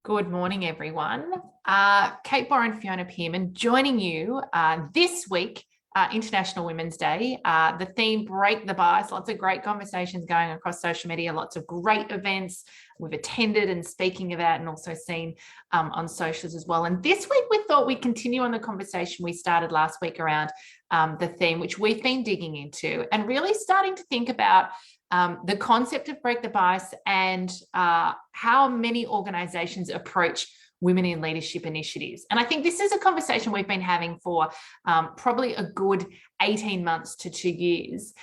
Good morning, everyone. Kate Borr and Fiona Pearman joining you this week, International Women's Day. The theme, Break the Bias. Lots of great conversations going across social media, lots of great events we've attended and speaking about and also seen on socials as well. And this week we thought we'd continue on the conversation we started last week around the theme, which we've been digging into and really starting to think about the concept of break the bias and how many organizations approach women in leadership initiatives. And I think this is a conversation we've been having for probably a good 18 months to 2 years,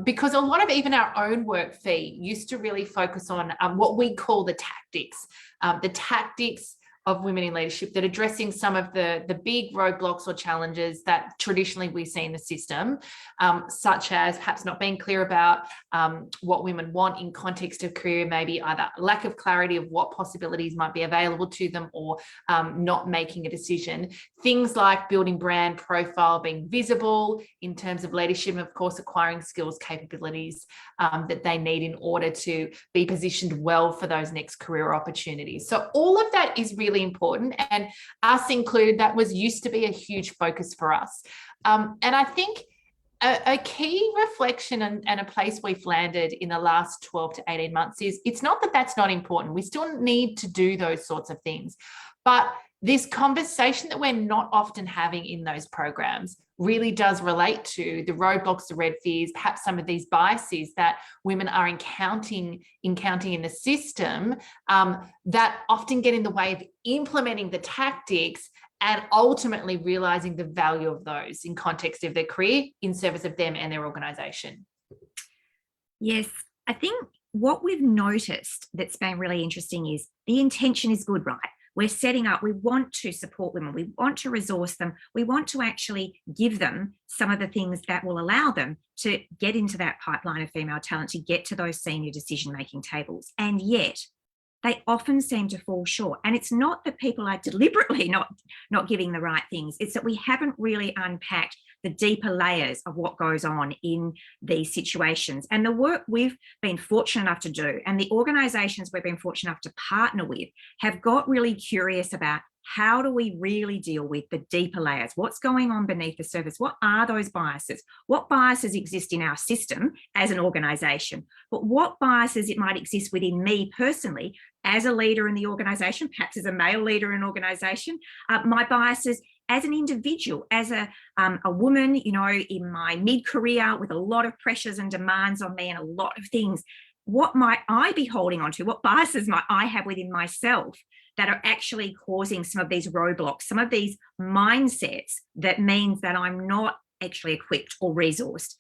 because a lot of even our own work fee used to really focus on what we call the tactics of women in leadership, that addressing some of the big roadblocks or challenges that traditionally we see in the system, such as perhaps not being clear about what women want in context of career, maybe either lack of clarity of what possibilities might be available to them or not making a decision. Things like building brand profile, being visible in terms of leadership, and of course, acquiring skills, capabilities that they need in order to be positioned well for those next career opportunities. So all of that is really important, and us included, that was used to be a huge focus for us. And I think a key reflection and a place we've landed in the last 12 to 18 months is it's not that that's not important. We still need to do those sorts of things, but this conversation that we're not often having in those programs really does relate to the roadblocks, the red fears, perhaps some of these biases that women are encountering in the system that often get in the way of implementing the tactics and ultimately realizing the value of those in context of their career in service of them and their organization. Yes, I think what we've noticed that's been really interesting is the intention is good, right? We're setting up, we want to support women, we want to resource them, we want to actually give them some of the things that will allow them to get into that pipeline of female talent, to get to those senior decision-making tables. And yet they often seem to fall short. And it's not that people are deliberately not giving the right things, it's that we haven't really unpacked the deeper layers of what goes on in these situations. And the work we've been fortunate enough to do, and the organisations we've been fortunate enough to partner with, have got really curious about how do we really deal with the deeper layers? What's going on beneath the surface? What are those biases? What biases exist in our system as an organisation? But what biases it might exist within me personally as a leader in the organisation, perhaps as a male leader in an organisation, my biases as an individual, as a woman, you know, in my mid-career with a lot of pressures and demands on me and a lot of things. What might I be holding on to? What biases might I have within myself that are actually causing some of these roadblocks, some of these mindsets that means that I'm not actually equipped or resourced,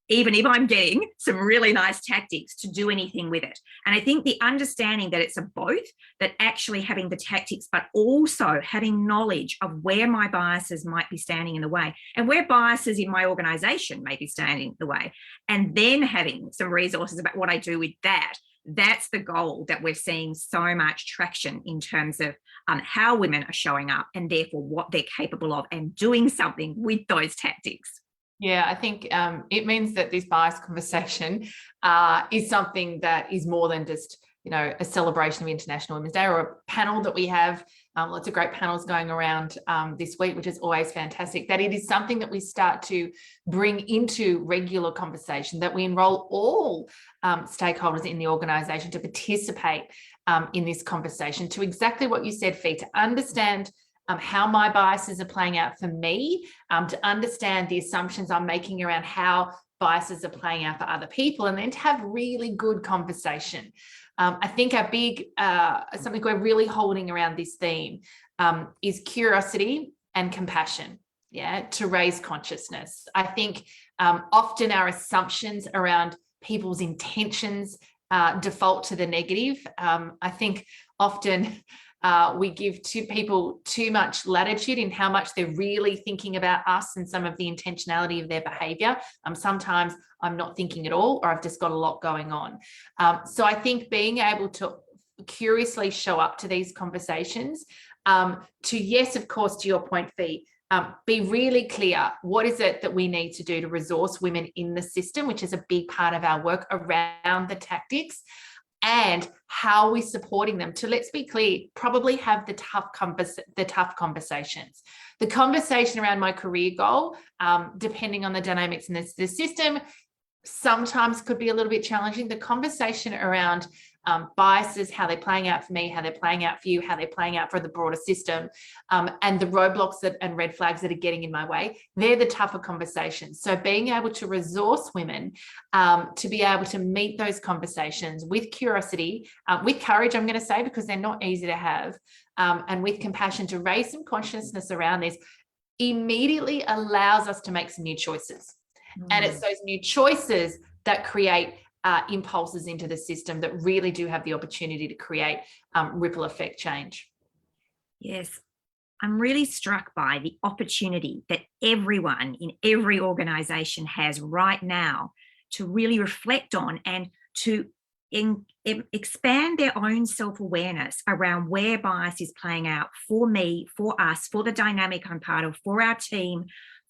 even if I'm getting some really nice tactics to do anything with it. And I think the understanding that it's a both, that actually having the tactics, but also having knowledge of where my biases might be standing in the way and where biases in my organisation may be standing in the way, and then having some resources about what I do with that. That's the goal that we're seeing so much traction in terms of how women are showing up and therefore what they're capable of and doing something with those tactics. Yeah, I think it means that this bias conversation is something that is more than just, you know, a celebration of International Women's Day or a panel that we have. Lots of great panels going around this week, which is always fantastic. That it is something that we start to bring into regular conversation, that we enroll all stakeholders in the organisation to participate in this conversation, to exactly what you said, Fee, to understand how my biases are playing out for me, to understand the assumptions I'm making around how biases are playing out for other people, and then to have really good conversation. I think a big, something we're really holding around this theme is curiosity and compassion, to raise consciousness. I think often our assumptions around people's intentions default to the negative. I think often we give people too much latitude in how much they're really thinking about us and some of the intentionality of their behaviour. Sometimes I'm not thinking at all, or I've just got a lot going on. So I think being able to curiously show up to these conversations, to, yes, of course, to your point, Fee, be really clear, what is it that we need to do to resource women in the system, which is a big part of our work around the tactics. and how are we supporting them to, let's be clear, probably have the tough conversations. The conversation around my career goal, depending on the dynamics in the system, sometimes could be a little bit challenging. The conversation around biases, how they're playing out for me, how they're playing out for you, how they're playing out for the broader system, and the roadblocks and red flags that are getting in my way, they're the tougher conversations. So being able to resource women to be able to meet those conversations with curiosity, with courage, I'm going to say, because they're not easy to have, and with compassion to raise some consciousness around this, immediately allows us to make some new choices. And it's those new choices that create impulses into the system that really do have the opportunity to create ripple effect change. Yes, I'm really struck by the opportunity that everyone in every organisation has right now to really reflect on and to expand their own self-awareness around where bias is playing out for me, for us, for the dynamic I'm part of, for our team,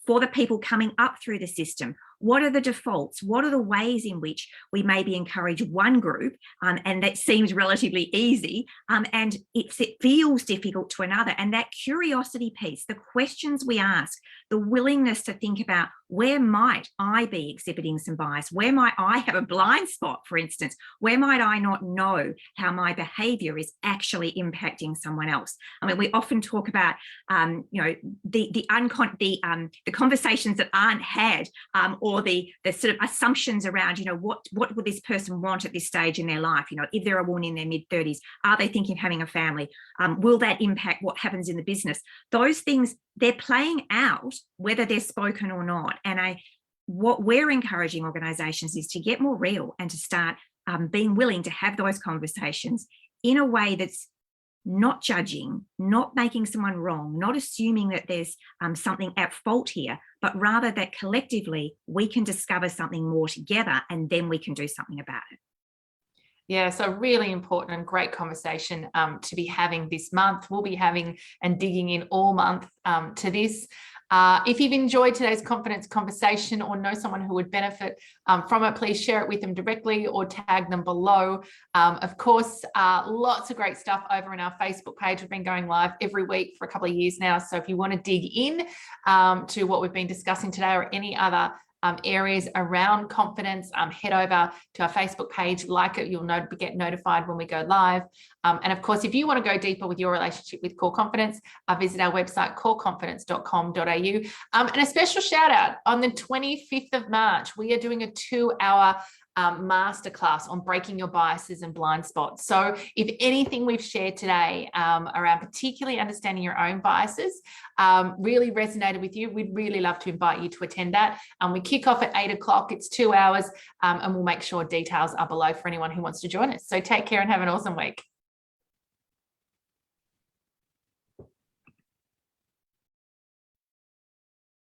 for the people coming up through the system. What are the defaults? What are the ways in which we maybe encourage one group, and that seems relatively easy, and it feels difficult to another? And that curiosity piece, the questions we ask, the willingness to think about, where might I be exhibiting some bias? Where might I have a blind spot, for instance? Where might I not know how my behavior is actually impacting someone else? I mean, we often talk about, the conversations that aren't had, or the sort of assumptions around, what would this person want at this stage in their life? If they're a woman in their mid-30s, are they thinking of having a family? Will that impact what happens in the business? Those things, they're playing out whether they're spoken or not. And what we're encouraging organisations is to get more real and to start being willing to have those conversations in a way that's not judging, not making someone wrong, not assuming that there's something at fault here, but rather that collectively we can discover something more together, and then we can do something about it. Yeah, so really important and great conversation to be having this month. We'll be having and digging in all month to this. If you've enjoyed today's confidence conversation or know someone who would benefit from it, please share it with them directly or tag them below. Of course, lots of great stuff over on our Facebook page. We've been going live every week for a couple of years now. So if you want to dig in to what we've been discussing today or any other areas around confidence, head over to our Facebook page, like it, you'll get notified when we go live. And of course, if you want to go deeper with your relationship with Core Confidence, visit our website, coreconfidence.com.au. And a special shout out, on the 25th of March, we are doing a 2-hour masterclass on breaking your biases and blind spots. So if anything we've shared today around particularly understanding your own biases really resonated with you, we'd really love to invite you to attend that. We kick off at 8 o'clock. It's 2 hours, and we'll make sure details are below for anyone who wants to join us. So take care and have an awesome week.